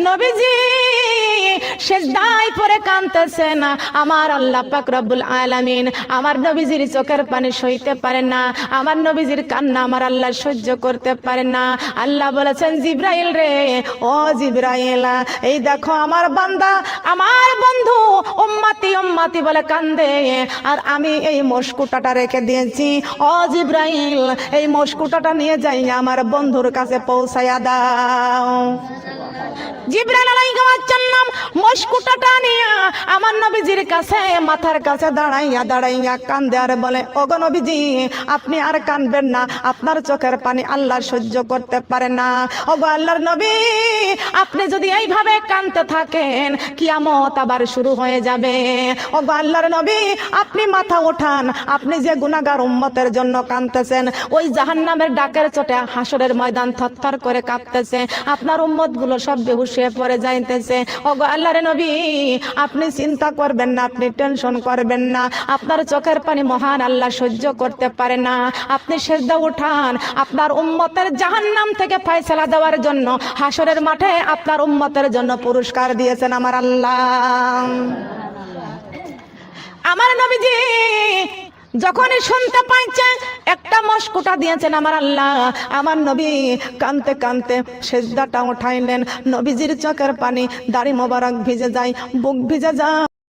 নবীজি সিজদায় পড়ে কাঁদতেছেন। আমার আল্লাহ পাক রব্বুল আলামিন আমার নবীজির চোখের পানি সইতে পারেন না, আমার নবীজির কান্না আমার আল্লাহ সহ্য করতে পারেন না। আল্লাহ বলেছেন, জিবরাইল রে, ও জিবরাইল, এই দেখো আমার বান্দা, আমার বন্ধু উম্মতি উম্মতি বলে কান্দে, আর আমি এই মশকুটাটা রেখে দিয়েছি। ও জিবরাইল, এই মশকুটাটা নিয়ে যাই আমার বন্ধুর কাছে পৌঁছায়া দাও। জিবরাইল আলাইহিস সালাম মশকুটাটা নিয়ে আমার নবীজির কাছে মাথার কাছে দাঁড়াইয়া কান্দে আর বলে, ওগো নবীজি, আপনি আর কাঁদবেন না, আপনার চোখের পানি আল্লাহ সহ্য করতে পারে না। ওগো আল্লাহর নবী, আপনি যদি এইভাবে কাঁদতে থাকেন কিয়ামত আবার শুরু হয়ে যাবে। ওগো আল্লাহর নবী, আপনি মাথা ওঠান, আপনি যে গুনাহগার উম্মতের জন্য কাঁদতেছেন, ওই জাহান্নামের ডাকের চোটে হাসরের ময়দান থরথর করে কাঁপতেছে, আপনার উম্মত গুলো সব বেহুশ হয়ে পড়ে যাইতেছে। ওগো আল্লাহর নবী, আপনি চিন্তা করবেন না, আপনি টেনশন করবেন না, আপনার চোখের পানি মহান আল্লাহ সহ্য করতে পারে না। আপনি সিজদা উঠান, আপনার উম্মতের জাহান্নাম থেকে ফয়সালা দেওয়ার জন্য হাসরের মাঠে আপনার উম্মতের জন্য পুরস্কার দিয়েছেন আমার আল্লাহ। আমার নবীজি যখনই শুনতে পাইছে একটা মশকুটা দিয়েছেন আমার আল্লাহ, আমার নবী কানতে কানতে সিজদাটা উঠাইলেন। নবীজির চোখের পানি, দাড়ি মোবারক ভিজে যায়, বুক ভিজে যায়।